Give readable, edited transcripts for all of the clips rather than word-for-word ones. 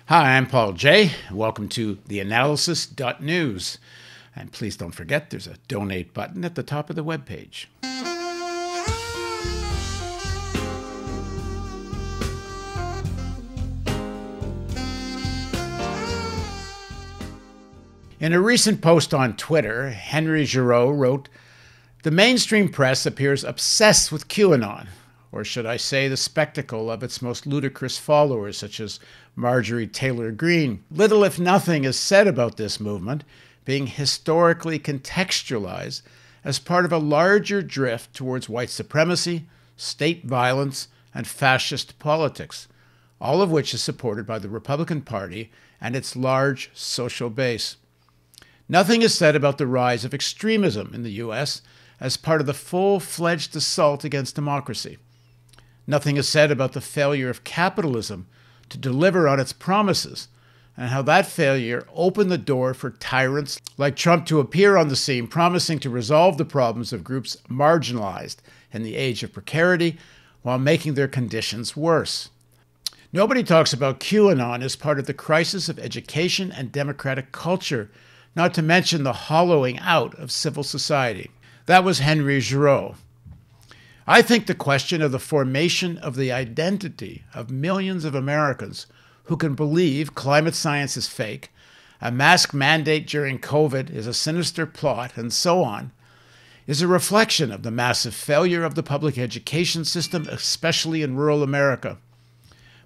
Hi, I'm Paul Jay. Welcome to theAnalysis.news. And please don't forget there's a donate button at the top of the webpage. In a recent post on Twitter, Henry Giroux wrote, "The mainstream press appears obsessed with QAnon, or should I say the spectacle of its most ludicrous followers, such as Marjorie Taylor Greene. Little, if nothing, is said about this movement being historically contextualized as part of a larger drift towards white supremacy, state violence, and fascist politics, all of which is supported by the Republican Party and its large social base. Nothing is said about the rise of extremism in the U.S. as part of the full-fledged assault against democracy. Nothing is said about the failure of capitalism to deliver on its promises and how that failure opened the door for tyrants like Trump to appear on the scene, promising to resolve the problems of groups marginalized in the age of precarity while making their conditions worse. Nobody talks about QAnon as part of the crisis of education and democratic culture, not to mention the hollowing out of civil society." That was Henry Giroux. I think the question of the formation of the identity of millions of Americans who can believe climate science is fake, a mask mandate during COVID is a sinister plot, and so on, is a reflection of the massive failure of the public education system, especially in rural America.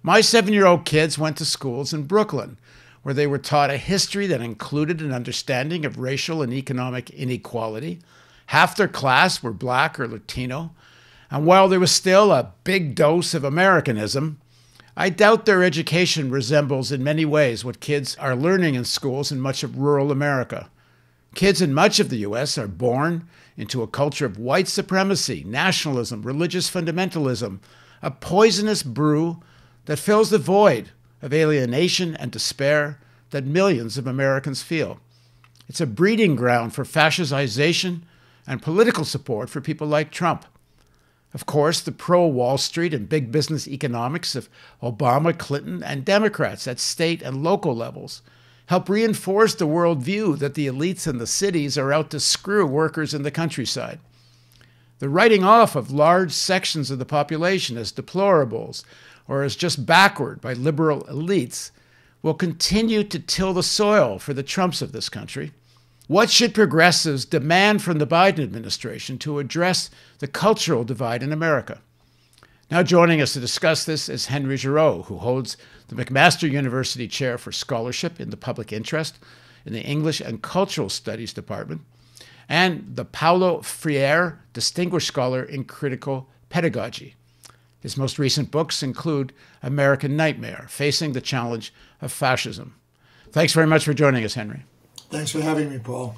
My 7-year-old kids went to schools in Brooklyn, where they were taught a history that included an understanding of racial and economic inequality. Half their class were Black or Latino. And while there was still a big dose of Americanism, I doubt their education resembles in many ways what kids are learning in schools in much of rural America. Kids in much of the U.S. are born into a culture of white supremacy, nationalism, religious fundamentalism, a poisonous brew that fills the void of alienation and despair that millions of Americans feel. It's a breeding ground for fascistization and political support for people like Trump. Of course, the pro-Wall Street and big business economics of Obama, Clinton, and Democrats at state and local levels help reinforce the worldview that the elites in the cities are out to screw workers in the countryside. The writing off of large sections of the population as deplorables or as just backward by liberal elites will continue to till the soil for the Trumps of this country. What should progressives demand from the Biden administration to address the cultural divide in America? Now joining us to discuss this is Henry Giroux, who holds the McMaster University Chair for Scholarship in the Public Interest in the English and Cultural Studies Department, and the Paulo Freire Distinguished Scholar in Critical Pedagogy. His most recent books include American Nightmare, Facing the Challenge of Fascism. Thanks very much for joining us, Henry. Thanks for having me, Paul.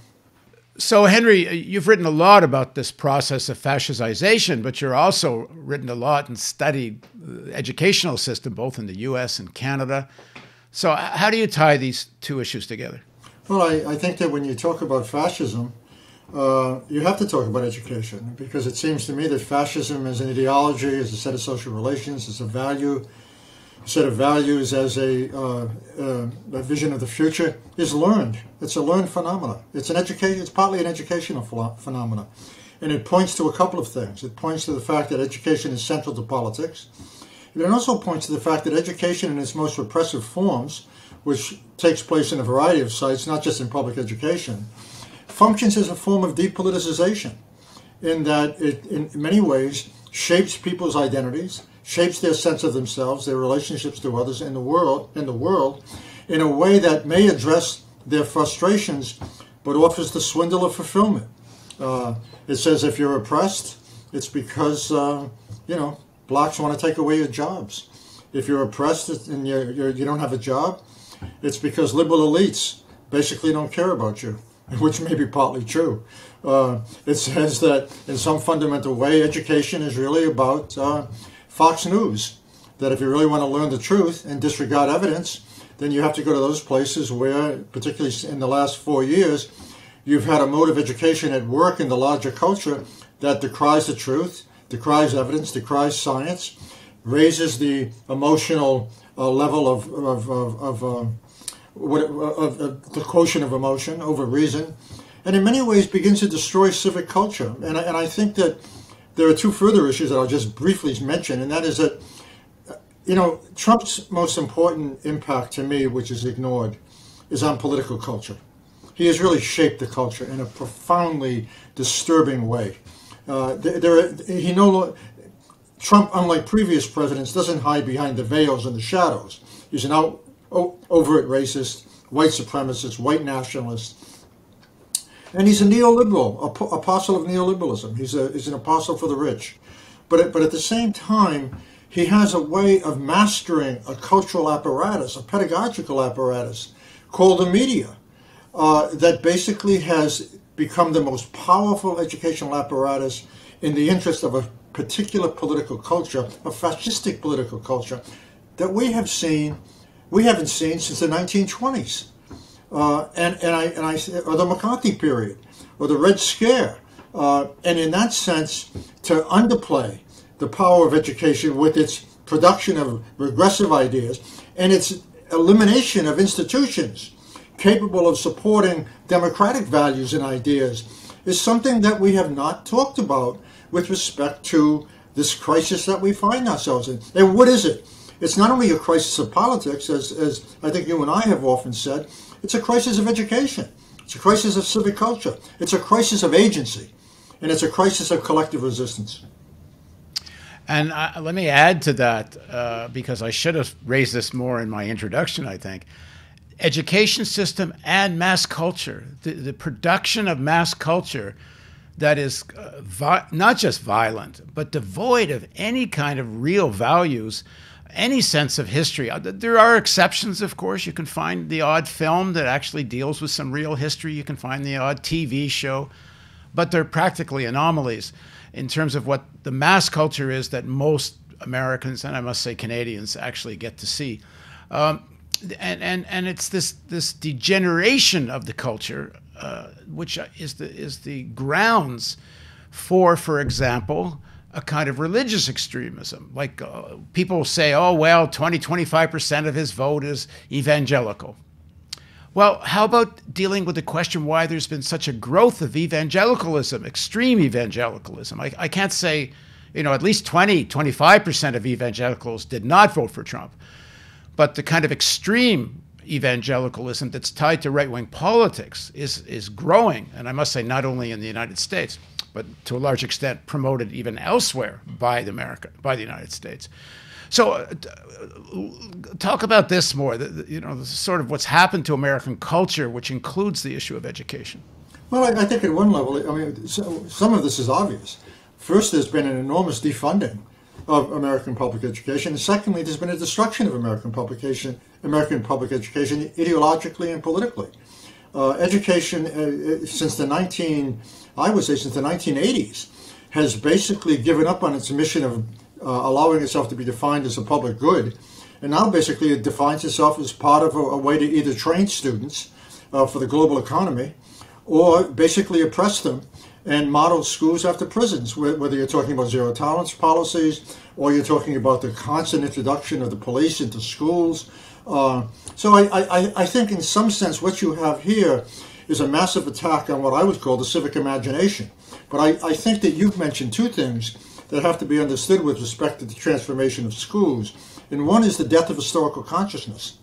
So, Henry, you've written a lot about this process of fascistization, but you're also written a lot and studied the educational system, both in the U.S. and Canada. So how do you tie these two issues together? Well, I think that when you talk about fascism, you have to talk about education, because it seems to me that fascism as an ideology, as a set of social relations, as a value, set of values, as a vision of the future, is learned. It's a learned phenomenon. It's partly an educational phenomenon. And it points to a couple of things. It points to the fact that education is central to politics. And it also points to the fact that education in its most repressive forms, which takes place in a variety of sites, not just in public education, functions as a form of depoliticization, in that it, in many ways, shapes people's identities, shapes their sense of themselves, their relationships to others in the world, in a way that may address their frustrations, but offers the swindle of fulfillment. It says if you're oppressed, it's because blacks want to take away your jobs. If you're oppressed and you don't have a job, it's because liberal elites basically don't care about you, which may be partly true. It says that in some fundamental way, education is really about Fox News, that if you really want to learn the truth and disregard evidence, then you have to go to those places where, particularly in the last 4 years, you've had a mode of education at work in the larger culture that decries the truth, decries evidence, decries science, raises the emotional level of the quotient of emotion over reason, and in many ways begins to destroy civic culture. And I think that there are two further issues that I'll just briefly mention, and that is that, Trump's most important impact to me, which is ignored, is on political culture. He has really shaped the culture in a profoundly disturbing way. Trump, unlike previous presidents, doesn't hide behind the veils and the shadows. He's an overt racist, white supremacist, white nationalist. And he's a neoliberal, apostle of neoliberalism. He's an apostle for the rich. But at the same time, he has a way of mastering a cultural apparatus, a pedagogical apparatus, called the media, that basically has become the most powerful educational apparatus in the interest of a particular political culture, a fascistic political culture, that we haven't seen since the 1920s. Or the McCarthy period, or the Red Scare, and in that sense, to underplay the power of education with its production of regressive ideas and its elimination of institutions capable of supporting democratic values and ideas is something that we have not talked about with respect to this crisis that we find ourselves in. And what is it? It's not only a crisis of politics, as I think you and I have often said, it's a crisis of education. It's a crisis of civic culture. It's a crisis of agency. And it's a crisis of collective resistance. And let me add to that, because I should have raised this more in my introduction, I think. Education system and mass culture, the production of mass culture that is not just violent, but devoid of any kind of real values, any sense of history. There are exceptions, of course. You can find the odd film that actually deals with some real history. You can find the odd TV show, but they're practically anomalies in terms of what the mass culture is that most Americans, and I must say Canadians, actually get to see. And it's this degeneration of the culture, which is the grounds for example, a kind of religious extremism. Like people say, oh, well, 25% of his vote is evangelical. Well, how about dealing with the question why there's been such a growth of evangelicalism, extreme evangelicalism? I can't say, at least 25% of evangelicals did not vote for Trump. But the kind of extreme evangelicalism that's tied to right-wing politics is growing. And I must say, not only in the United States, but to a large extent promoted even elsewhere by the United States. So talk about this more, sort of what's happened to American culture, which includes the issue of education. Well, I think at one level, some of this is obvious. First, there's been an enormous defunding of American public education. And secondly, there's been a destruction of American public education ideologically and politically. Education since the 1980s has basically given up on its mission of allowing itself to be defined as a public good, and now basically it defines itself as part of a way to either train students for the global economy or basically oppress them and model schools after prisons, whether you're talking about zero tolerance policies or you're talking about the constant introduction of the police into schools. So I think in some sense what you have here is a massive attack on what I would call the civic imagination. But I think that you've mentioned two things that have to be understood with respect to the transformation of schools. And one is the death of historical consciousness.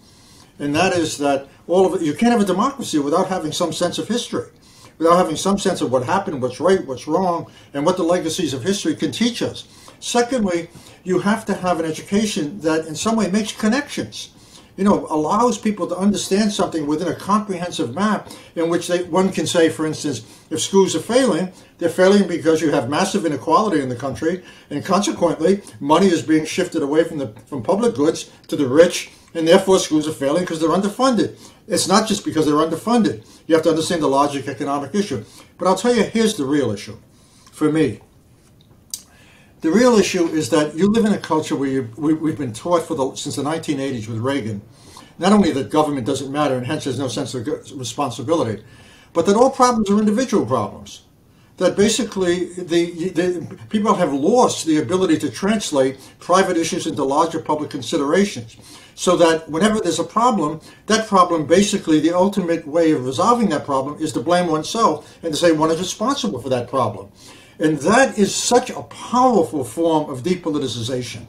And that is that you can't have a democracy without having some sense of history, without having some sense of what happened, what's right, what's wrong, and what the legacies of history can teach us. Secondly, you have to have an education that in some way makes connections, allows people to understand something within a comprehensive map in which one can say, for instance, if schools are failing, they're failing because you have massive inequality in the country, and consequently, money is being shifted away from public goods to the rich, and therefore schools are failing because they're underfunded. It's not just because they're underfunded. You have to understand the logic economic issue. But I'll tell you, here's the real issue for me. The real issue is that you live in a culture where we've been taught since the 1980s with Reagan, not only that government doesn't matter and hence there's no sense of responsibility, but that all problems are individual problems. that basically the people have lost the ability to translate private issues into larger public considerations. So that whenever there's a problem, that problem basically, the ultimate way of resolving that problem is to blame oneself and to say one is responsible for that problem. And that is such a powerful form of depoliticization.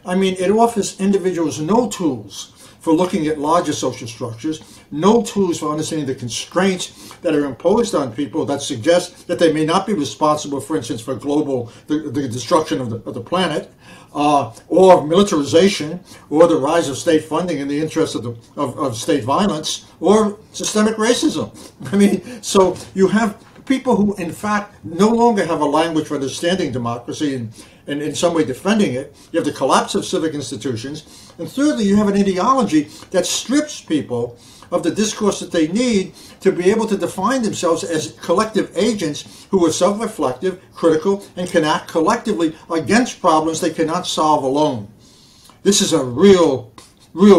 I mean, it offers individuals no tools for looking at larger social structures, no tools for understanding the constraints that are imposed on people that suggest that they may not be responsible, for instance, for the destruction of the planet, or militarization, or the rise of state funding in the interest of state violence, or systemic racism. I mean, so you have people who, in fact, no longer have a language for understanding democracy and in some way defending it. You have the collapse of civic institutions. And thirdly, you have an ideology that strips people of the discourse that they need to be able to define themselves as collective agents who are self-reflective, critical, and can act collectively against problems they cannot solve alone. This is a real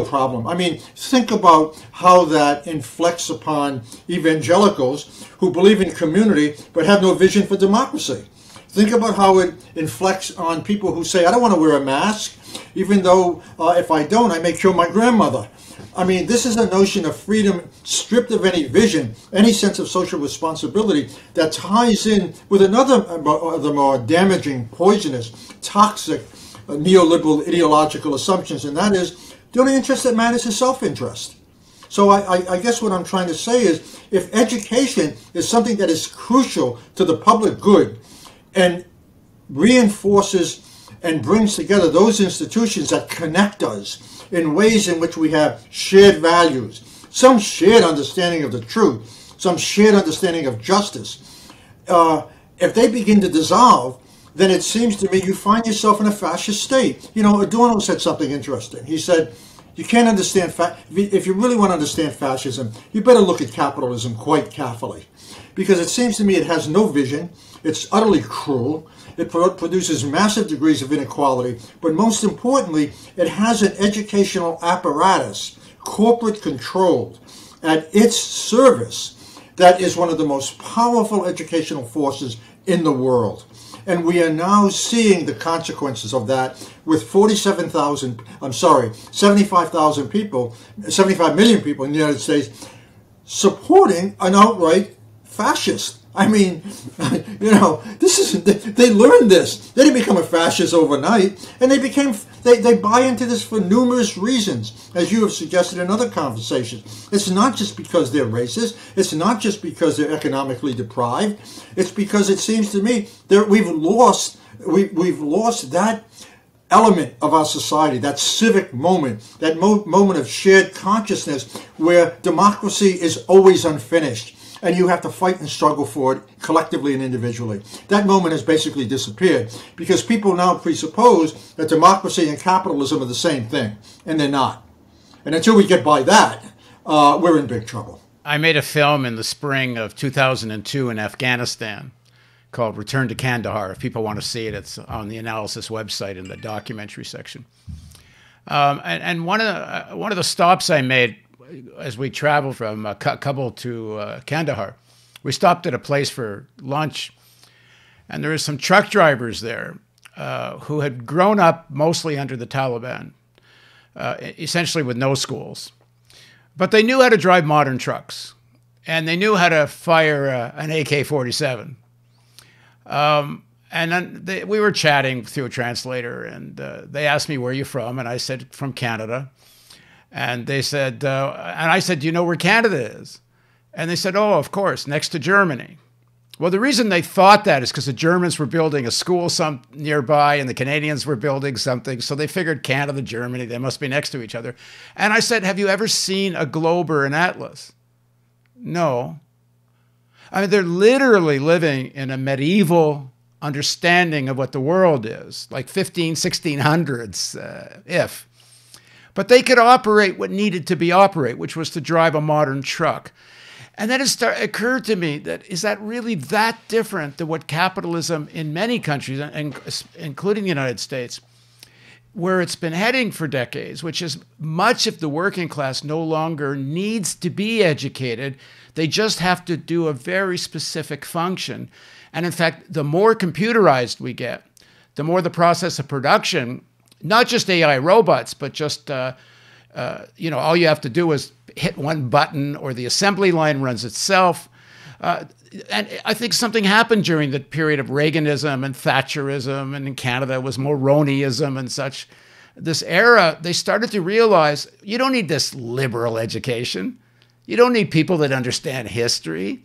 problem. I mean, think about how that inflects upon evangelicals who believe in community but have no vision for democracy. Think about how it inflects on people who say, I don't want to wear a mask, even though if I don't, I may kill my grandmother. I mean, this is a notion of freedom stripped of any vision, any sense of social responsibility that ties in with another of the more damaging, poisonous, toxic neoliberal ideological assumptions, and that is the only interest that matters is self-interest. So I guess what I'm trying to say is, if education is something that is crucial to the public good and reinforces and brings together those institutions that connect us in ways in which we have shared values, some shared understanding of the truth, some shared understanding of justice, if they begin to dissolve, then it seems to me you find yourself in a fascist state. You know, Adorno said something interesting. He said, you can't understand, if you really want to understand fascism, you better look at capitalism quite carefully. Because it seems to me it has no vision, it's utterly cruel, it produces massive degrees of inequality, but most importantly, it has an educational apparatus, corporate controlled, at its service, that is one of the most powerful educational forces in the world. And we are now seeing the consequences of that with 75,000 people, 75 million people in the United States supporting an outright fascist. I mean, you know, they learned this. They didn't become a fascist overnight, and they buy into this for numerous reasons, as you have suggested in other conversations. It's not just because they're racist. It's not just because they're economically deprived. It's because it seems to me that we've lost that element of our society, that civic moment, that moment of shared consciousness where democracy is always unfinished. And you have to fight and struggle for it collectively and individually. That moment has basically disappeared because people now presuppose that democracy and capitalism are the same thing, and they're not. And until we get by that, we're in big trouble. I made a film in the spring of 2002 in Afghanistan called Return to Kandahar. If people want to see it, it's on the Analysis website in the documentary section. And one of the stops I made as we traveled from Kabul to Kandahar, we stopped at a place for lunch, and there were some truck drivers there who had grown up mostly under the Taliban, essentially with no schools. But they knew how to drive modern trucks, and they knew how to fire an AK-47. And then we were chatting through a translator, and they asked me, where are you from? And I said, from Canada. And they said, and I said, do you know where Canada is? And they said, oh, of course, next to Germany. Well, the reason they thought that is because the Germans were building a school nearby and the Canadians were building something. So they figured Canada, Germany, they must be next to each other. And I said, have you ever seen a globe or an atlas? No. I mean, they're literally living in a medieval understanding of what the world is, like 1600s, if. But they could operate what needed to be operated, which was to drive a modern truck. And then it occurred to me that, is that really that different than what capitalism in many countries, including the United States, where it's been heading for decades, which is much of the working class no longer needs to be educated. They just have to do a very specific function. And in fact, the more computerized we get, the more the process of production, not just AI robots, but just, all you have to do is hit one button or the assembly line runs itself. And I think something happened during the period of Reaganism and Thatcherism, and in Canada it was Mulroneyism and such. This era, they started to realize you don't need this liberal education. You don't need people that understand history.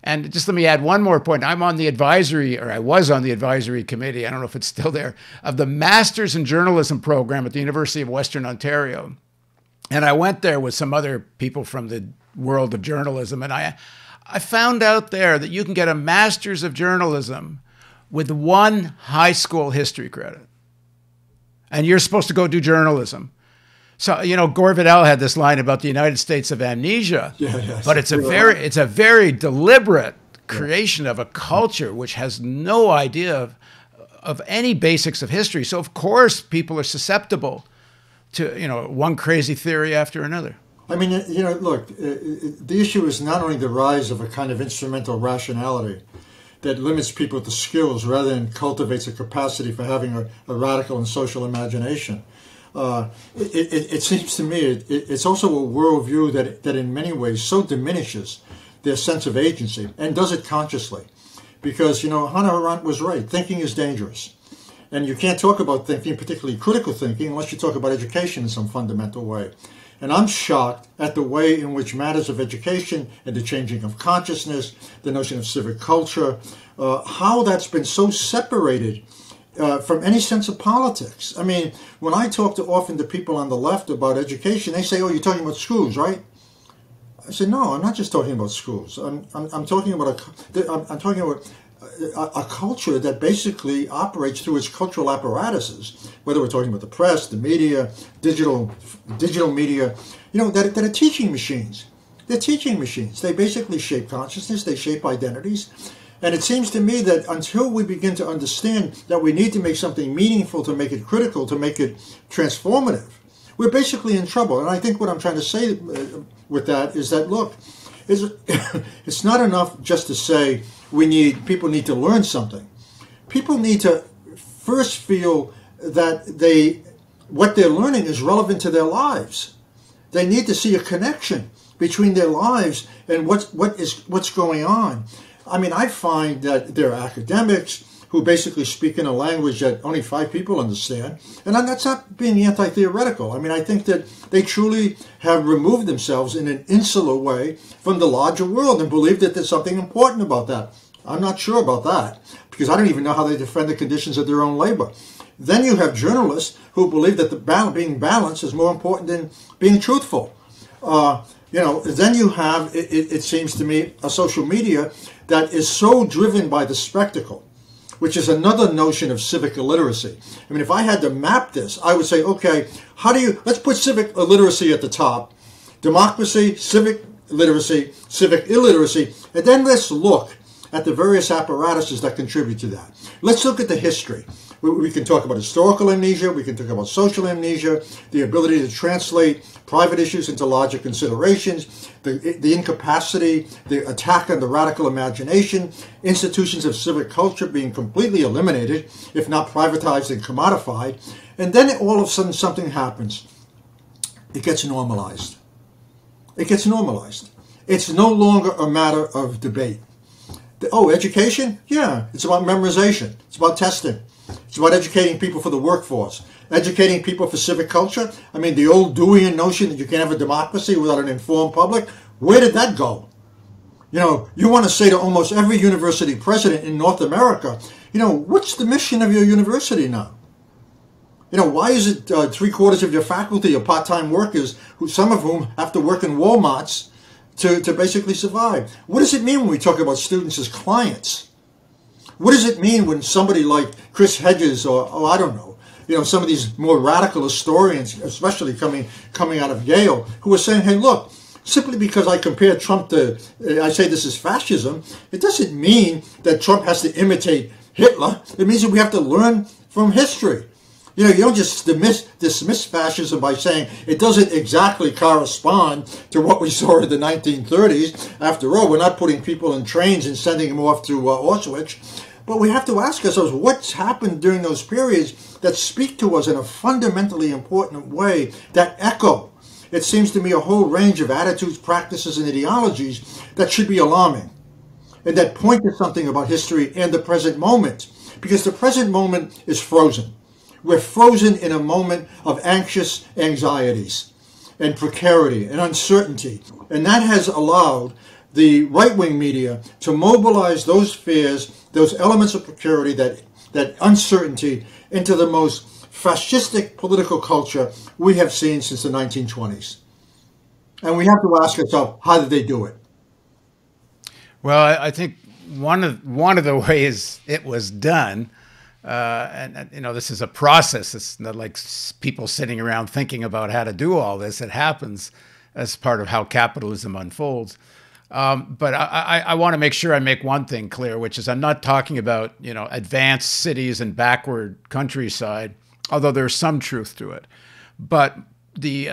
And just let me add one more point. I'm on the advisory, or I was on the advisory committee, I don't know if it's still there, of the Masters in Journalism program at the University of Western Ontario. And I went there with some other people from the world of journalism, and I found out there that you can get a Master's of Journalism with one high school history credit. And you're supposed to go do journalism. So, Gore Vidal had this line about the United States of Amnesia, but it's a very deliberate creation of a culture which has no idea of any basics of history. So, of course, people are susceptible to, one crazy theory after another. I mean, look, the issue is not only the rise of a kind of instrumental rationality that limits people to skills rather than cultivates a capacity for having a radical and social imagination. It seems to me it's also a worldview that in many ways so diminishes their sense of agency and does it consciously. Because, Hannah Arendt was right. Thinking is dangerous. And you can't talk about thinking, particularly critical thinking, unless you talk about education in some fundamental way. And I'm shocked at the way in which matters of education and the changing of consciousness, the notion of civic culture, how that's been so separated from any sense of politics. I mean, when I talk often to people on the left about education, they say, "Oh, you're talking about schools, right?" I say, "No, I'm not just talking about schools. I'm talking about a culture that basically operates through its cultural apparatuses, whether we're talking about the press, the media, digital media, that are teaching machines. They're teaching machines. They basically shape consciousness. They shape identities. And it seems to me that until we begin to understand that we need to make something meaningful, to make it critical, to make it transformative, we're basically in trouble. And I think what I'm trying to say with that is that, look, it's not enough just to say people need to learn something. People need to first feel that what they're learning is relevant to their lives. They need to see a connection between their lives and what's going on. I mean, I find that there are academics who basically speak in a language that only 5 people understand. And that's not being anti-theoretical. I mean, I think that they truly have removed themselves in an insular way from the larger world and believe that there's something important about that. I'm not sure about that, because I don't even know how they defend the conditions of their own labor. Then you have journalists who believe that being balanced is more important than being truthful. Then you have, it seems to me, a social media that is so driven by the spectacle, which is another notion of civic illiteracy. I mean, if I had to map this, I would say, okay, let's put civic illiteracy at the top, democracy, civic literacy, civic illiteracy, and then let's look at the various apparatuses that contribute to that. Let's look at the history. We can talk about historical amnesia, we can talk about social amnesia, the ability to translate private issues into larger considerations, the incapacity, the attack on the radical imagination, institutions of civic culture being completely eliminated, if not privatized and commodified. And then all of a sudden something happens. It gets normalized. It gets normalized. It's no longer a matter of debate. Oh, education? Yeah, it's about memorization. It's about testing. It's about educating people for the workforce, educating people for civic culture. I mean, the old Deweyan notion that you can't have a democracy without an informed public, where did that go? You want to say to almost every university president in North America, what's the mission of your university now? Why is it 3/4 of your faculty are part-time workers, some of whom have to work in Walmarts to basically survive? What does it mean when we talk about students as clients? What does it mean when somebody like Chris Hedges or I don't know, some of these more radical historians, especially coming out of Yale, who are saying, hey, look, simply because I compare Trump to, I say this is fascism, it doesn't mean that Trump has to imitate Hitler. It means that we have to learn from history. You know, you don't just dismiss fascism by saying it doesn't exactly correspond to what we saw in the 1930s. After all, we're not putting people in trains and sending them off to Auschwitz. But we have to ask ourselves what's happened during those periods that speak to us in a fundamentally important way, that echo. It seems to me a whole range of attitudes, practices, and ideologies that should be alarming and that point to something about history and the present moment. Because the present moment is frozen. We're frozen in a moment of anxious anxieties and precarity and uncertainty. And that has allowed the right-wing media to mobilize those fears, those elements of precarity, that uncertainty, into the most fascistic political culture we have seen since the 1920s. And we have to ask ourselves, how did they do it? Well, I think one of the ways it was done, and you know, this is a process. It's not like people sitting around thinking about how to do all this. It happens as part of how capitalism unfolds. But I want to make sure I make one thing clear, which is I'm not talking about, you know, advanced cities and backward countryside, although there's some truth to it. But the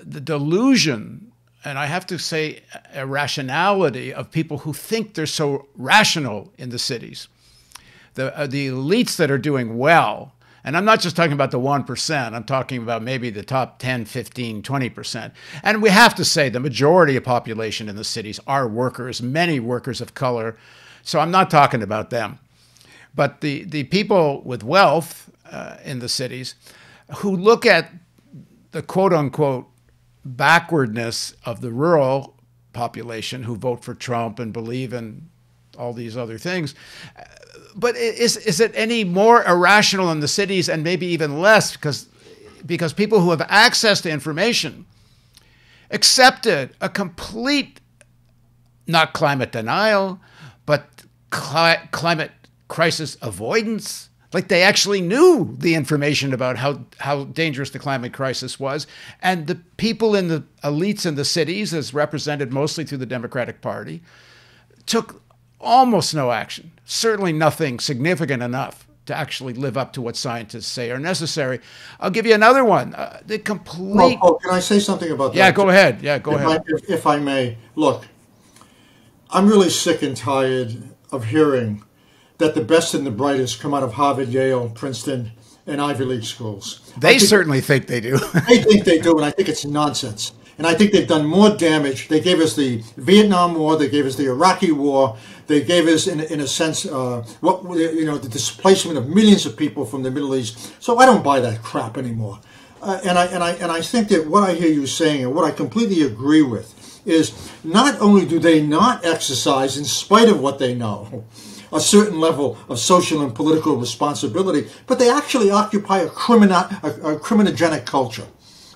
delusion, and I have to say irrationality, of people who think they're so rational in the cities, the elites that are doing well, and I'm not just talking about the 1%, I'm talking about maybe the top 10, 15, 20%. And we have to say the majority of population in the cities are workers, many workers of color. So I'm not talking about them. But the people with wealth in the cities who look at the quote unquote backwardness of the rural population who vote for Trump and believe in all these other things. But is it any more irrational in the cities, and maybe even less, because people who have access to information accepted a complete, not climate denial, but climate crisis avoidance? Like they actually knew the information about how dangerous the climate crisis was. And the people in the elites in the cities, as represented mostly through the Democratic Party, took almost no action, certainly nothing significant enough to actually live up to what scientists say are necessary. I'll give you another one. The complete... Oh, can I say something about that? Yeah, go ahead. Yeah, go ahead. If I may. Look, I'm really sick and tired of hearing that the best and the brightest come out of Harvard, Yale, Princeton, and Ivy League schools. They certainly think they do. I think they do, and I think it's nonsense. And I think they've done more damage. They gave us the Vietnam War. They gave us the Iraqi War. They gave us, in a sense, the displacement of millions of people from the Middle East. So I don't buy that crap anymore. And I think that what I hear you saying, and what I completely agree with, is not only do they not exercise, in spite of what they know, a certain level of social and political responsibility, but they actually occupy a criminogenic culture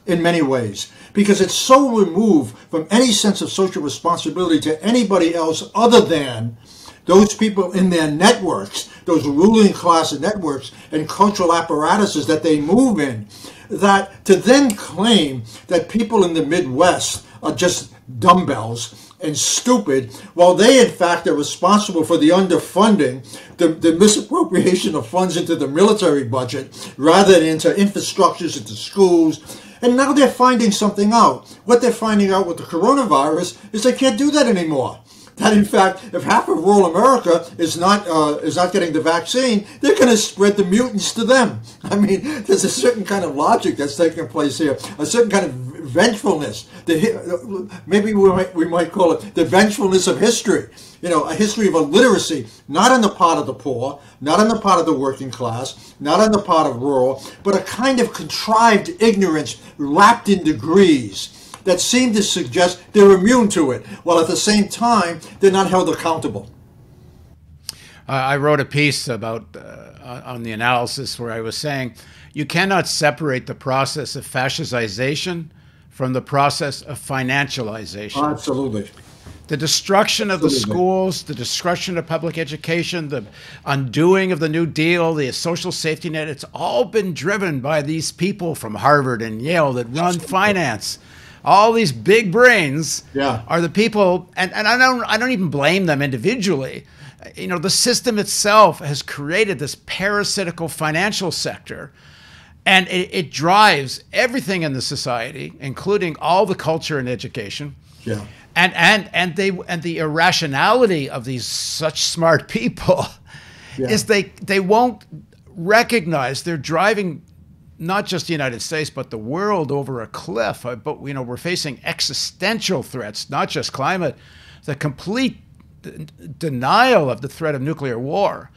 in many ways, because it's so removed from any sense of social responsibility to anybody else other than those people in their networks, those ruling class networks and cultural apparatuses that they move in, that to then claim that people in the Midwest are just dumbbells and stupid, while they in fact are responsible for the underfunding, the misappropriation of funds into the military budget rather than into infrastructures, into schools. And now they're finding something out. What they're finding out with the coronavirus is they can't do that anymore. That in fact, if half of rural America is not getting the vaccine, they're going to spread the mutants to them. I mean, there's a certain kind of logic that's taking place here, a certain kind of vengefulness. Maybe we might call it the vengefulness of history. You know, a history of illiteracy, not on the part of the poor, not on the part of the working class, not on the part of rural, but a kind of contrived ignorance wrapped in degrees that seem to suggest they're immune to it, while at the same time, they're not held accountable. I wrote a piece about on the analysis where I was saying you cannot separate the process of fascistization from the process of financialization. Absolutely. The destruction of the schools, the destruction of public education, the undoing of the New Deal, the social safety net, it's all been driven by these people from Harvard and Yale that run finance. All these big brains are the people, and I don't even blame them individually. The system itself has created this parasitical financial sector, and it drives everything in the society, including all the culture and education. Yeah. And the irrationality of these such smart people is they won't recognize they're driving not just the United States but the world over a cliff. But we're facing existential threats, not just climate, the complete denial of the threat of nuclear war.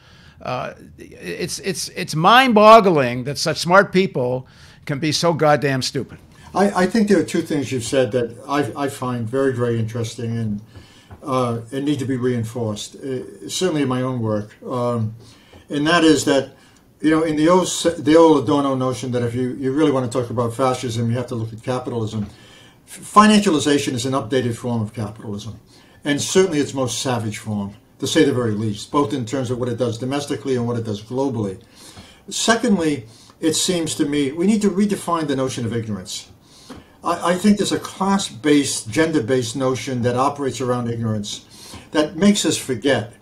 It's mind-boggling that such smart people can be so goddamn stupid. I think there are two things you've said that I find very, very interesting and need to be reinforced, certainly in my own work. And that is that, in the old Adorno notion that if you really want to talk about fascism, you have to look at capitalism. Financialization is an updated form of capitalism, and certainly its most savage form, to say the very least, both in terms of what it does domestically and what it does globally. Secondly, it seems to me we need to redefine the notion of ignorance. I think there's a class-based, gender-based notion that operates around ignorance that makes us forget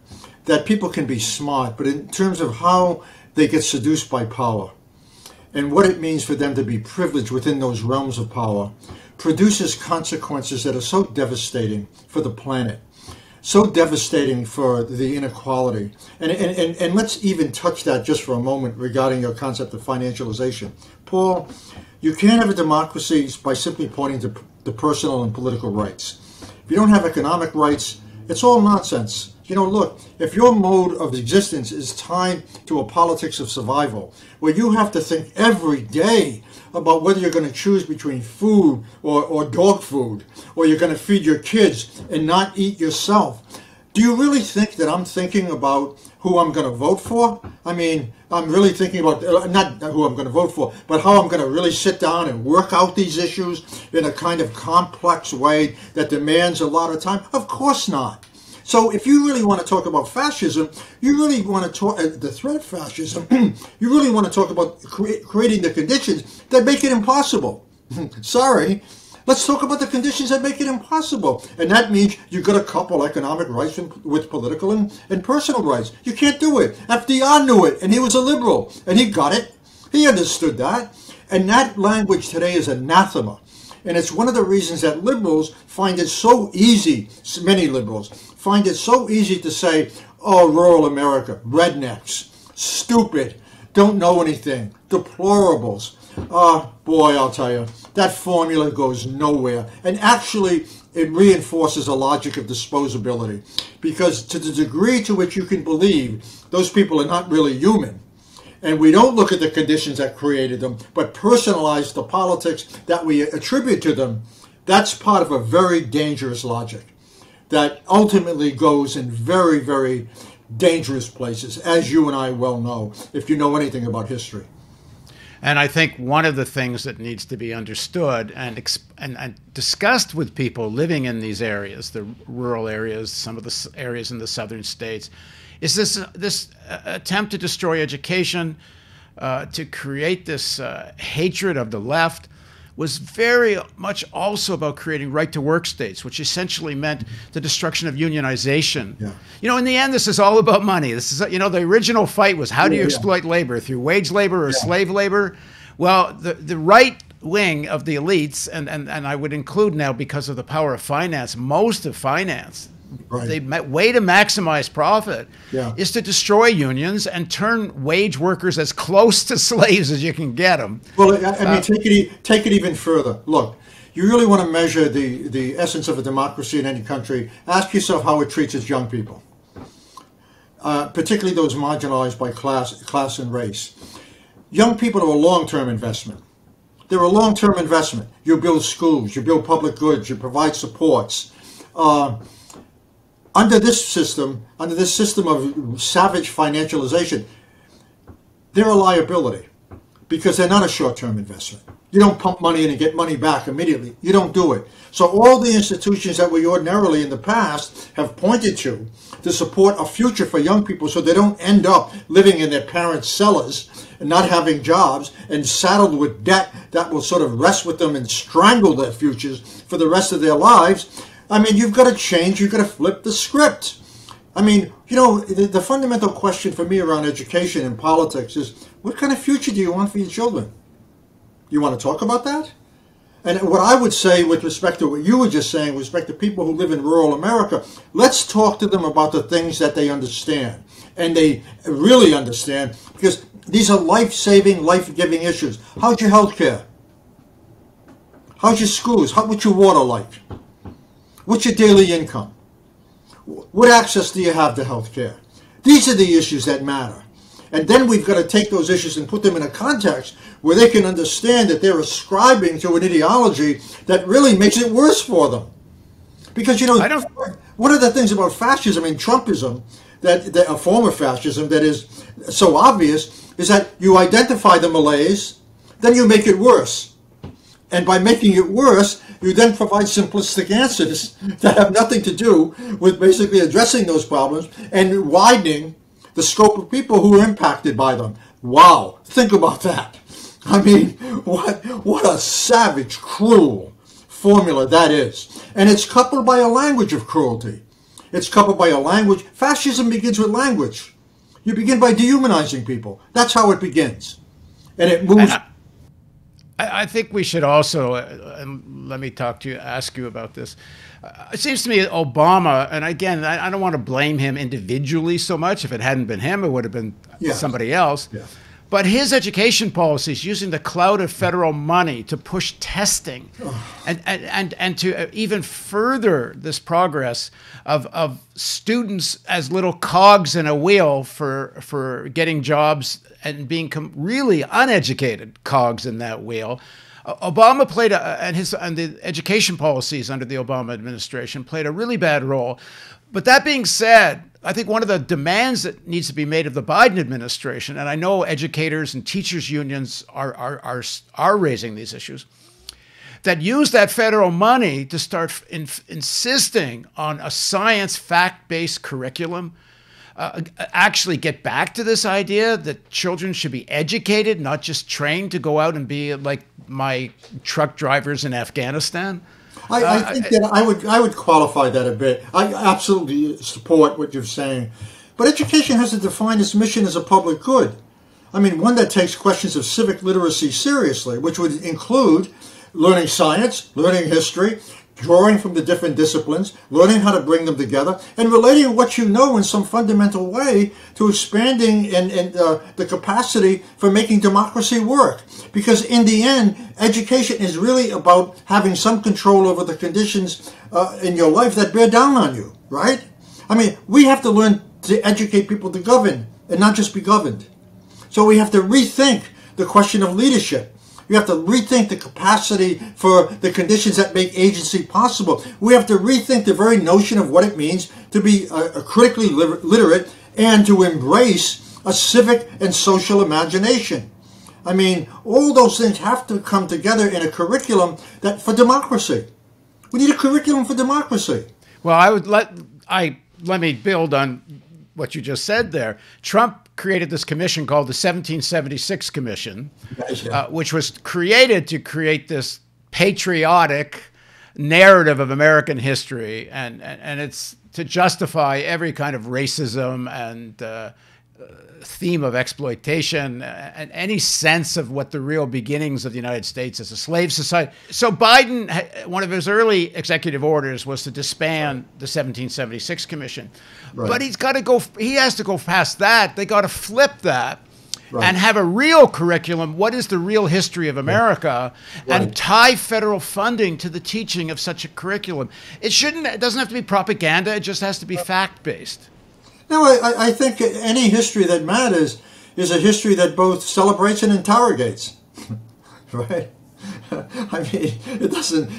that people can be smart, but in terms of how they get seduced by power and what it means for them to be privileged within those realms of power produces consequences that are so devastating for the planet, so devastating for the inequality. And let's even touch that just for a moment regarding your concept of financialization. Paul, you can't have a democracy by simply pointing to the personal and political rights. If you don't have economic rights, it's all nonsense. Look, if your mode of existence is tied to a politics of survival, where you have to think every day about whether you're going to choose between food or dog food, or you're going to feed your kids and not eat yourself, do you really think that I'm thinking about who I'm going to vote for? I mean, I'm really thinking about, not who I'm going to vote for, but how I'm going to really sit down and work out these issues in a kind of complex way that demands a lot of time? Of course not. So if you really want to talk about fascism, you really want to talk, the threat of fascism, you really want to talk about creating the conditions that make it impossible. Sorry. Let's talk about the conditions that make it impossible. And that means you've got to couple economic rights with political and personal rights. You can't do it. FDR knew it, and he was a liberal, and he got it. He understood that. And that language today is anathema. And it's one of the reasons that liberals find it so easy, many liberals, find it so easy to say, oh, rural America, rednecks, stupid, don't know anything, deplorables. Boy, I'll tell you, that formula goes nowhere. And actually, it reinforces a logic of disposability. Because to the degree to which you can believe those people are not really human, and we don't look at the conditions that created them, but personalize the politics that we attribute to them, that's part of a very dangerous logic that ultimately goes in very, very dangerous places, as you and I well know, if you know anything about history. And I think one of the things that needs to be understood and discussed with people living in these areas, the rural areas, some of the areas in the southern states, is this attempt to destroy education, to create this hatred of the left, was very much also about creating right-to-work states, which essentially meant the destruction of unionization. Yeah. In the end, this is all about money. This is, the original fight was how do you exploit labor, through wage labor or slave labor? Well, the right wing of the elites, and I would include now, because of the power of finance, most of finance, the way to maximize profit is to destroy unions and turn wage workers as close to slaves as you can get them. Well, I mean, take it even further. Look, you really want to measure the essence of a democracy in any country, ask yourself how it treats its young people, particularly those marginalized by class and race. Young people are a long-term investment. They're a long-term investment. You build schools, you build public goods, you provide supports. Under this system of savage financialization, they're a liability because they're not a short-term investment. You don't pump money in and get money back immediately. You don't do it. So all the institutions that we ordinarily in the past have pointed to support a future for young people so they don't end up living in their parents' cellars and not having jobs and saddled with debt that will sort of rest with them and strangle their futures for the rest of their lives. I mean, you've got to change. You've got to flip the script. I mean, you know, the fundamental question for me around education and politics is, what kind of future do you want for your children? You want to talk about that? And what I would say with respect to what you were just saying, with respect to people who live in rural America, let's talk to them about the things that they understand. And they really understand, because these are life-saving, life-giving issues. How's your health care? How's your schools? What's your water like? What's your daily income? What access do you have to health care? These are the issues that matter. And then we've got to take those issues and put them in a context where they can understand that they're ascribing to an ideology that really makes it worse for them. Because, you know, one of the things about fascism and Trumpism, that a form of fascism that is so obvious, is that you identify the malaise, then you make it worse. And by making it worse, you then provide simplistic answers that have nothing to do with basically addressing those problems and widening the scope of people who are impacted by them. Wow, think about that. I mean, what a savage, cruel formula that is. And it's coupled by a language of cruelty. It's coupled by a language. Fascism begins with language. You begin by dehumanizing people. That's how it begins. And it moves. I think we should also, let me ask you about this. It seems to me that Obama, and again, I don't want to blame him individually so much. If it hadn't been him, it would have been somebody else. Yeah. But his education policies, using the clout of federal money to push testing and to even further this progress of students as little cogs in a wheel for getting jobs and being really uneducated cogs in that wheel. Obama played, and the education policies under the Obama administration played a really bad role. But that being said, I think one of the demands that needs to be made of the Biden administration, and I know educators and teachers unions are raising these issues, that use that federal money to start insisting on a science fact-based curriculum, actually get back to this idea that children should be educated, not just trained to go out and be like my truck drivers in Afghanistan. I think that I would qualify that a bit. I absolutely support what you're saying. But education has to define its mission as a public good. I mean, one that takes questions of civic literacy seriously, which would include learning science, learning history, drawing from the different disciplines, learning how to bring them together, and relating what you know in some fundamental way to expanding the capacity for making democracy work. Because in the end, education is really about having some control over the conditions in your life that bear down on you, right? I mean, we have to learn to educate people to govern and not just be governed. So we have to rethink the question of leadership. We have to rethink the capacity for the conditions that make agency possible. We have to rethink the very notion of what it means to be critically literate and to embrace a civic and social imagination. I mean, all those things have to come together in a curriculum for democracy. We need a curriculum for democracy. Well, let me build on what you just said there. Trump created this commission called the 1776 Commission, which was created to create this patriotic narrative of American history, and it's to justify every kind of racism and theme of exploitation and any sense of what the real beginnings of the United States as a slave society. So Biden, one of his early executive orders was to disband the 1776 Commission. Right. But he has to go past that. They got to flip that. Right. And have a real curriculum. What is the real history of America? Right. And tie federal funding to the teaching of such a curriculum. It doesn't have to be propaganda. It just has to be fact-based. No, I think any history that matters is a history that both celebrates and interrogates, right? I mean, it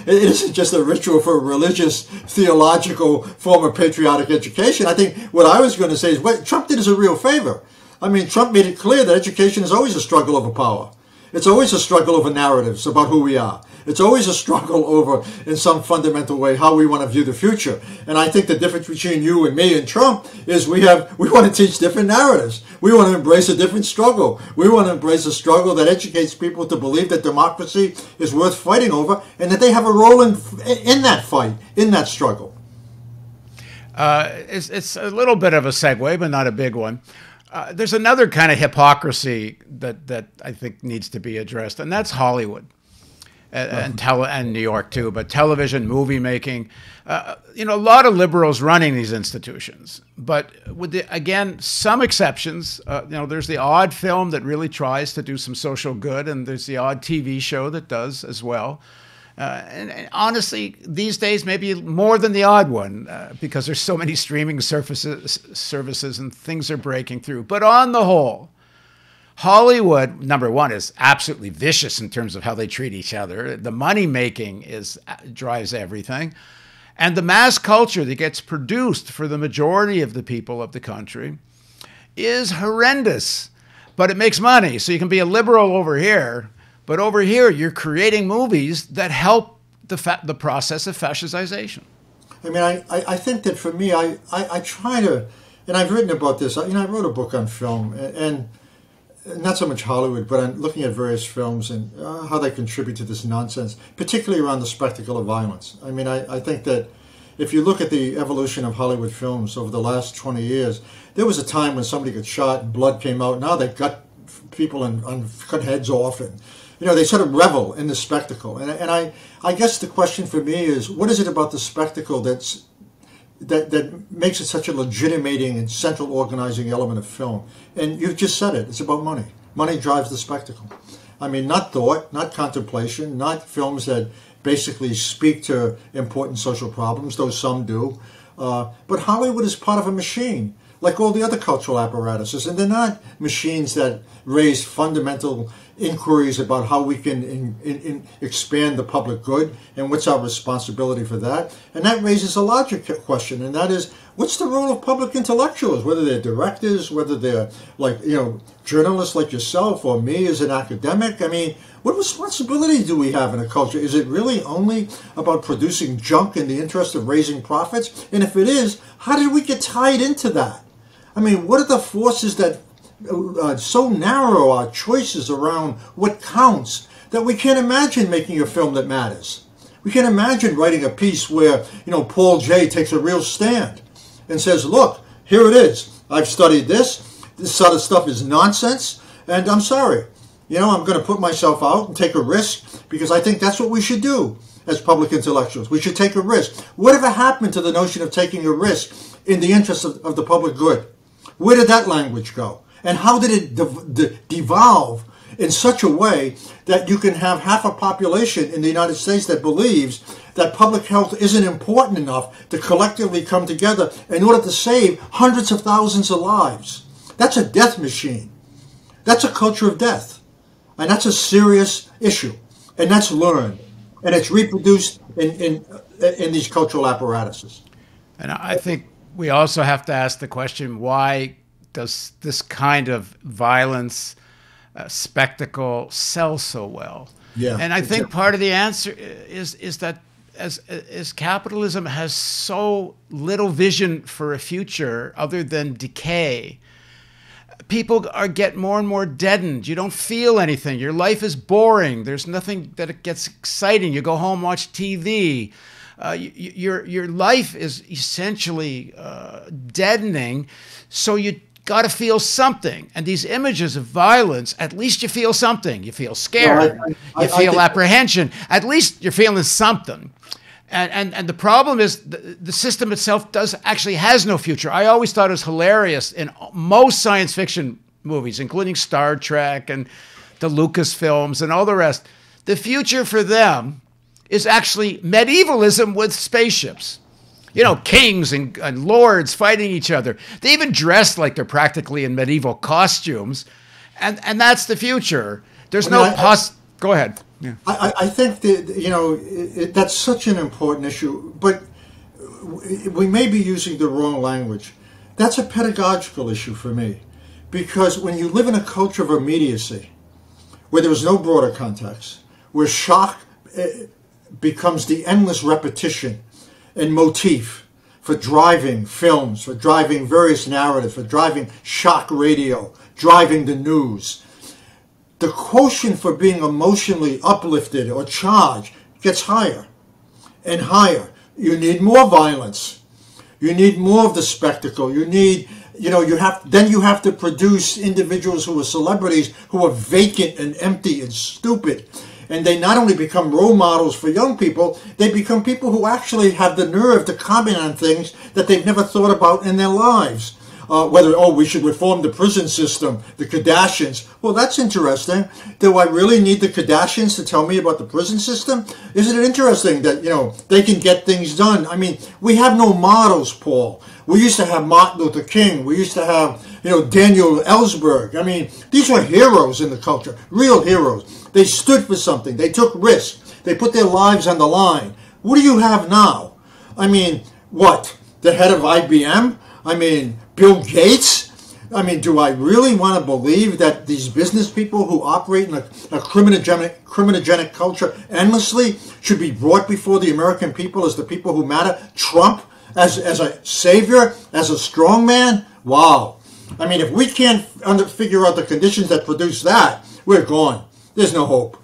isn't just a ritual for a religious, theological form of patriotic education. I think what I was going to say is what Trump did is a real favor. I mean, Trump made it clear that education is always a struggle over power. It's always a struggle over narratives about who we are. It's always a struggle over, in some fundamental way, how we want to view the future. And I think the difference between you and me and Trump is we want to teach different narratives. We want to embrace a different struggle. We want to embrace a struggle that educates people to believe that democracy is worth fighting over and that they have a role in that fight, in that struggle. It's a little bit of a segue, but not a big one. There's another kind of hypocrisy that I think needs to be addressed, and that's Hollywood and New York too. But television, movie making, a lot of liberals running these institutions. But with again, some exceptions. There's the odd film that really tries to do some social good, and there's the odd TV show that does as well. And honestly, these days, maybe more than the odd one, because there's so many streaming services and things are breaking through. But on the whole, Hollywood, number one, is absolutely vicious in terms of how they treat each other. The money making drives everything. And the mass culture that gets produced for the majority of the people of the country is horrendous. But it makes money. So you can be a liberal over here. But over here, you're creating movies that help the process of fascistization. I mean, I think that for me, I try to, and I've written about this, I wrote a book on film, and not so much Hollywood, but I'm looking at various films and how they contribute to this nonsense, particularly around the spectacle of violence. I mean, I think that if you look at the evolution of Hollywood films over the last 20 years, there was a time when somebody got shot and blood came out. Now they've got people and cut heads off, and they sort of revel in the spectacle. And I guess the question for me is, what is it about the spectacle that makes it such a legitimating and central organizing element of film? And you've just said it. It's about money. Money drives the spectacle. I mean, not thought, not contemplation, not films that basically speak to important social problems, though some do. But Hollywood is part of a machine, like all the other cultural apparatuses. And they're not machines that raise fundamental inquiries about how we can expand the public good and what's our responsibility for that. And that raises a larger question, and that is, what's the role of public intellectuals, whether they're directors, whether they're journalists like yourself or me as an academic? I mean, what responsibility do we have in a culture? Is it really only about producing junk in the interest of raising profits? And if it is, how did we get tied into that? I mean, what are the forces that so narrow our choices around what counts that we can't imagine making a film that matters? We can't imagine writing a piece where, Paul Jay takes a real stand and says, look, here it is. I've studied this. This sort of stuff is nonsense, and I'm sorry. I'm going to put myself out and take a risk because I think that's what we should do as public intellectuals. We should take a risk. Whatever happened to the notion of taking a risk in the interest of the public good? Where did that language go? And how did it devolve in such a way that you can have half a population in the United States that believes that public health isn't important enough to collectively come together in order to save hundreds of thousands of lives? That's a death machine. That's a culture of death. And that's a serious issue. And that's learned. And it's reproduced in these cultural apparatuses. And I think we also have to ask the question, why does this kind of violence, spectacle sell so well? Yeah, and I think part of the answer is that as capitalism has so little vision for a future other than decay, people get more and more deadened. You don't feel anything. Your life is boring. There's nothing that gets exciting. You go home, watch TV. Your life is essentially deadening. So you got to feel something. And these images of violence, at least you feel something. You feel scared. You feel apprehension. At least you're feeling something. And the problem is the system itself actually has no future. I always thought it was hilarious in most science fiction movies, including Star Trek and the Lucas films and all the rest. The future for them is actually medievalism with spaceships. Kings and lords fighting each other. They even dress like they're practically in medieval costumes. And that's the future. There's Go ahead. Yeah. I think that, that's such an important issue, but we may be using the wrong language. That's a pedagogical issue for me, because when you live in a culture of immediacy, where there is no broader context, where shock becomes the endless repetition and motif for driving films, for driving various narratives, for driving shock radio, driving the news, the quotient for being emotionally uplifted or charged gets higher and higher. You need more violence. You need more of the spectacle. You need, you have to produce individuals who are celebrities who are vacant and empty and stupid. And they not only become role models for young people, they become people who actually have the nerve to comment on things that they've never thought about in their lives. We should reform the prison system, the Kardashians. Well, that's interesting. Do I really need the Kardashians to tell me about the prison system? Isn't it interesting that, they can get things done? I mean, we have no models, Paul. We used to have Martin Luther King. We used to have, Daniel Ellsberg. I mean, these were heroes in the culture, real heroes. They stood for something. They took risks. They put their lives on the line. What do you have now? I mean, what? The head of IBM? I mean, Bill Gates? I mean, do I really want to believe that these business people who operate in a criminogenic culture endlessly should be brought before the American people as the people who matter? Trump as a savior, as a strong man? Wow. I mean, if we can't figure out the conditions that produce that, we're gone. There's no hope.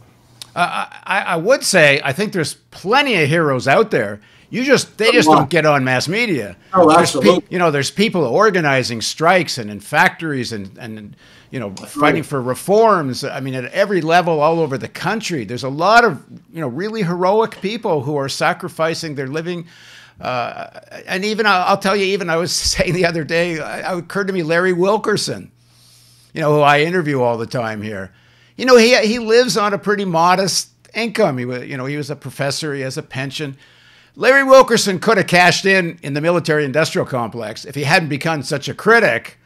I would say I think there's plenty of heroes out there. They just don't get on mass media. Oh, absolutely. There's people organizing strikes and in factories and fighting for reforms. I mean, at every level all over the country, there's a lot of, really heroic people who are sacrificing their living. And even, I'll tell you, even I was saying the other day, it occurred to me, Larry Wilkerson, who I interview all the time here. He lives on a pretty modest income. He was a professor. He has a pension. Larry Wilkerson could have cashed in the military-industrial complex if he hadn't become such a critic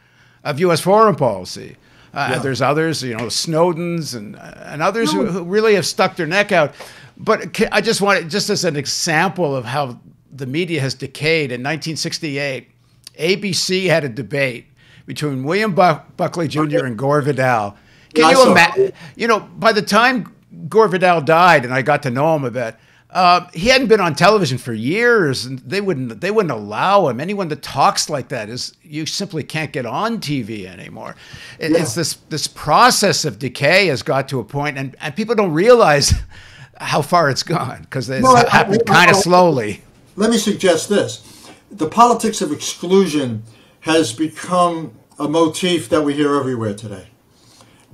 of U.S. foreign policy. There's others, Snowden's and others who really have stuck their neck out. But I just want it just as an example of how the media has decayed. In 1968, ABC had a debate between William Buckley Jr. and Gore Vidal. Can you imagine? By the time Gore Vidal died, and I got to know him a bit, he hadn't been on television for years, and they wouldn't allow him. Anyone that talks like that you simply can't get on TV anymore. It's this process of decay has got to a point, and people don't realize how far it's gone because it's happened kind of slowly. Let me suggest this: the politics of exclusion has become a motif that we hear everywhere today,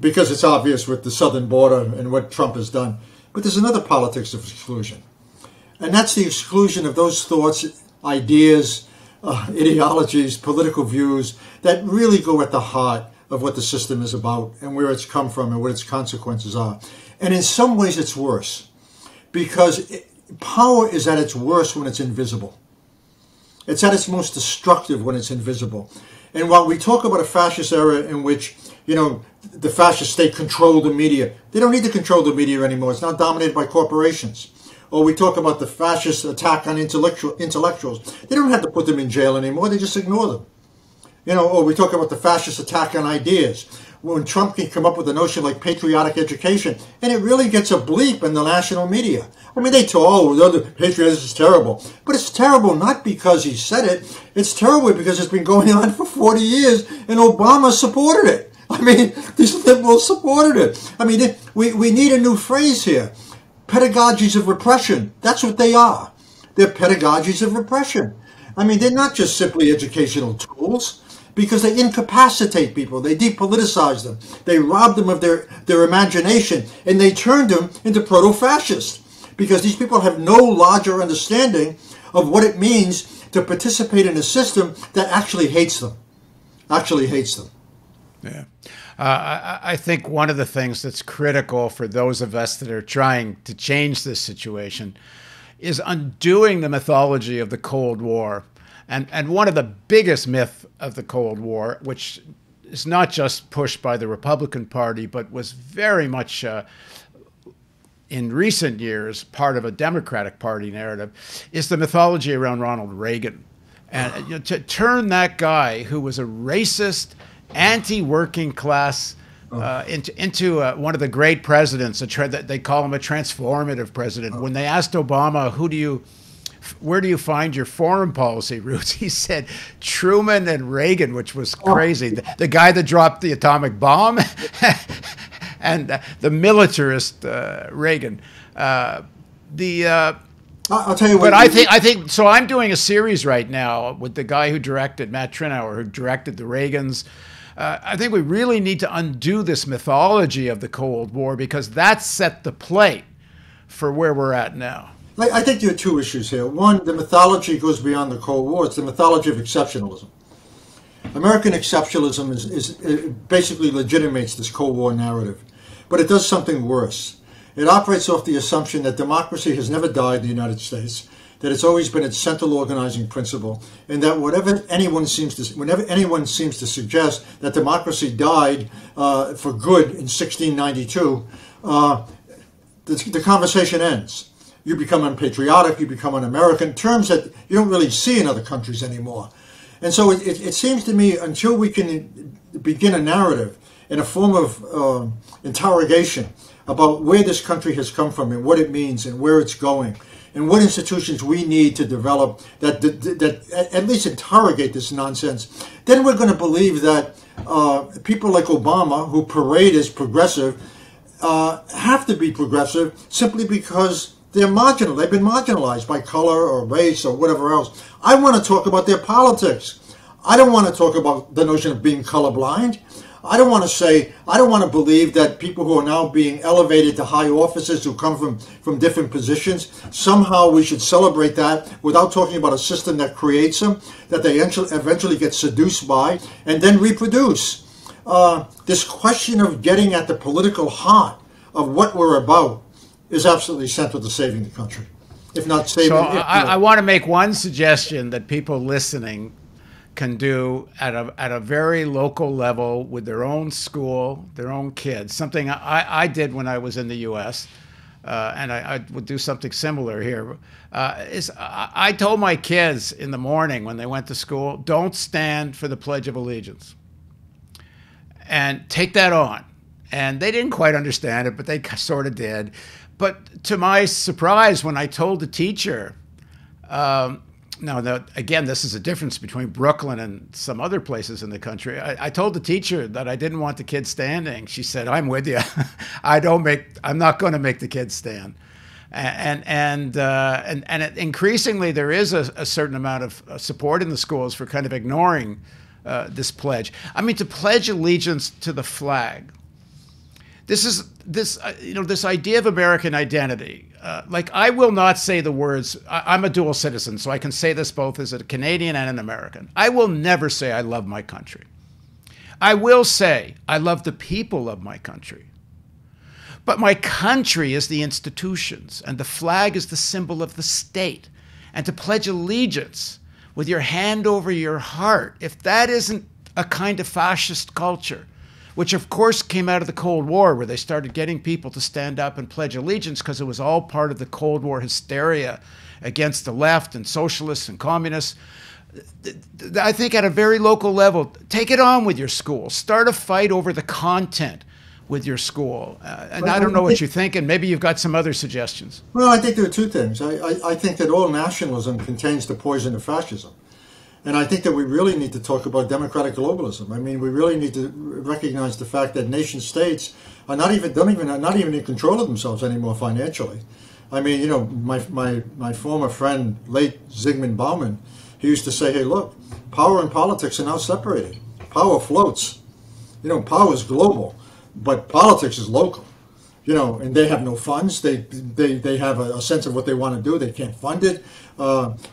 because it's obvious with the southern border and what Trump has done. But there's another politics of exclusion. And that's the exclusion of those thoughts, ideas, ideologies, political views that really go at the heart of what the system is about and where it's come from and what its consequences are. And in some ways it's worse, because power is at its worst when it's invisible. It's at its most destructive when it's invisible. And while we talk about a fascist era in which, the fascist state controlled the media, they don't need to control the media anymore. It's now dominated by corporations. Or we talk about the fascist attack on intellectuals. They don't have to put them in jail anymore. They just ignore them. Or we talk about the fascist attack on ideas. When Trump can come up with a notion like patriotic education, and it really gets a bleep in the national media. I mean, they talk, patriotism is terrible. But it's terrible not because he said it. It's terrible because it's been going on for 40 years, and Obama supported it. I mean, these liberals supported it. I mean, we need a new phrase here. Pedagogies of repression. That's what they are. They're pedagogies of repression. I mean, they're not just simply educational tools, because they incapacitate people. They depoliticize them. They rob them of their imagination, and they turn them into proto-fascists, because these people have no larger understanding of what it means to participate in a system that actually hates them. Yeah. I think one of the things that's critical for those of us that are trying to change this situation is undoing the mythology of the Cold War. And one of the biggest myths of the Cold War, which is not just pushed by the Republican Party, but was very much in recent years part of a Democratic Party narrative, is the mythology around Ronald Reagan. And to turn that guy who was a racist, anti-working class into one of the great presidents. They call him a transformative president. When they asked Obama, where do you find your foreign policy roots? He said Truman and Reagan, which was crazy. The guy that dropped the atomic bomb and the militarist Reagan. I'll tell you what. But I think so. I'm doing a series right now with the guy who directed Matt Trinauer, who directed the Reagans. I think we really need to undo this mythology of the Cold War because that set the plate for where we're at now. I think there are two issues here. One, the mythology goes beyond the Cold War. It's the mythology of exceptionalism. American exceptionalism basically legitimates this Cold War narrative, but it does something worse. It operates off the assumption that democracy has never died in the United States, that it's always been its central organizing principle, and that whenever anyone seems to suggest that democracy died for good in 1692, the conversation ends. You become unpatriotic, you become un-American, terms that you don't really see in other countries anymore. And so it seems to me, until we can begin a narrative in a form of interrogation about where this country has come from and what it means and where it's going, and what institutions we need to develop that at least interrogate this nonsense, then we're going to believe that people like Obama, who parade as progressive, have to be progressive simply because they're marginal. They've been marginalized by color or race or whatever else. I want to talk about their politics. I don't want to talk about the notion of being colorblind. I don't want to believe that people who are now being elevated to high offices who come from different positions, somehow we should celebrate that without talking about a system that creates them, that they eventually get seduced by, and then reproduce. This question of getting at the political heart of what we're about is absolutely central to saving the country, if not saving it. So I want to make one suggestion that people listening can do at a very local level with their own school, their own kids. Something I did when I was in the U.S., and I would do something similar here. I told my kids in the morning when they went to school, don't stand for the Pledge of Allegiance. And take that on. And they didn't quite understand it, but they sort of did. But to my surprise, when I told the teacher, again, this is a difference between Brooklyn and some other places in the country. I told the teacher that I didn't want the kids standing. She said, "I'm with you. I'm not going to make the kids stand." And increasingly, there is a certain amount of support in the schools for kind of ignoring this pledge. I mean, to pledge allegiance to the flag. This idea of American identity. Like, I will not say the words, I'm a dual citizen, so I can say this both as a Canadian and an American. I will never say I love my country. I will say I love the people of my country. But my country is the institutions, and the flag is the symbol of the state. And to pledge allegiance with your hand over your heart, if that isn't a kind of fascist culture, which of course came out of the Cold War, where they started getting people to stand up and pledge allegiance because it was all part of the Cold War hysteria against the left and socialists and communists. I think at a very local level, take it on with your school. Start a fight over the content with your school. And I don't know what you think, and maybe you've got some other suggestions. Well, I think there are two things. I think that all nationalism contains the poison of fascism. And I think that we really need to talk about democratic globalism. I mean, we really need to recognize the fact that nation states are not even in control of themselves anymore financially. I mean, you know, my former friend, late Zygmunt Bauman, he used to say, "Hey, look, power and politics are now separated. Power floats. You know, power is global, but politics is local. You know, and they have no funds. They have a sense of what they want to do. They can't fund it.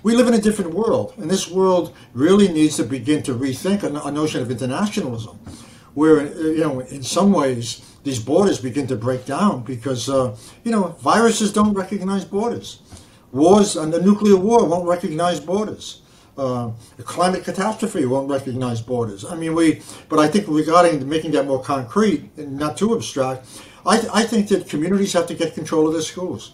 We live in a different world, and this world really needs to begin to rethink a notion of internationalism, where, you know, in some ways these borders begin to break down because, you know, viruses don't recognize borders. Wars, and the nuclear war won't recognize borders. A climate catastrophe won't recognize borders. I mean, but I think regarding making that more concrete and not too abstract, I think that communities have to get control of their schools.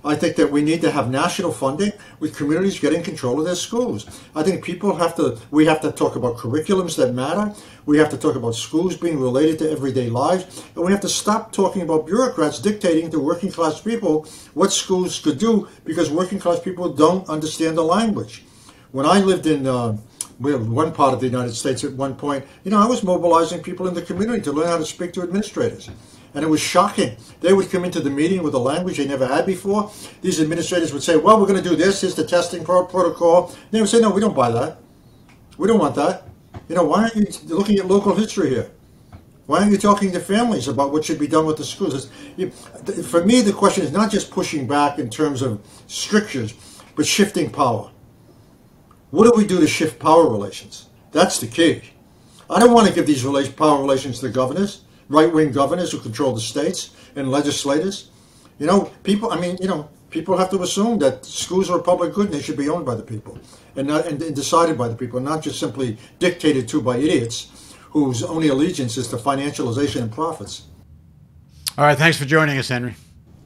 I think that we need to have national funding with communities getting control of their schools. I think we have to talk about curriculums that matter. We have to talk about schools being related to everyday lives. And we have to stop talking about bureaucrats dictating to working class people what schools could do, because working class people don't understand the language. When I lived in one part of the United States at one point, you know, I was mobilizing people in the community to learn how to speak to administrators. And it was shocking. They would come into the meeting with a language they never had before. These administrators would say, well, we're going to do this. Here's the testing protocol. They would say, no, we don't buy that. We don't want that. You know, why aren't you looking at local history here? Why aren't you talking to families about what should be done with the schools? For me, the question is not just pushing back in terms of strictures, but shifting power. What do we do to shift power relations? That's the key. I don't want to give these power relations to the governors, right-wing governors who control the states, and legislators. You know, people have to assume that schools are a public good and they should be owned by the people and decided by the people, not just simply dictated to by idiots whose only allegiance is to financialization and profits. All right, thanks for joining us, Henry.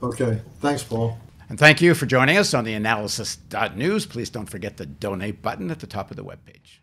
Okay, thanks, Paul. And thank you for joining us on theAnalysis.news. Please don't forget the donate button at the top of the webpage.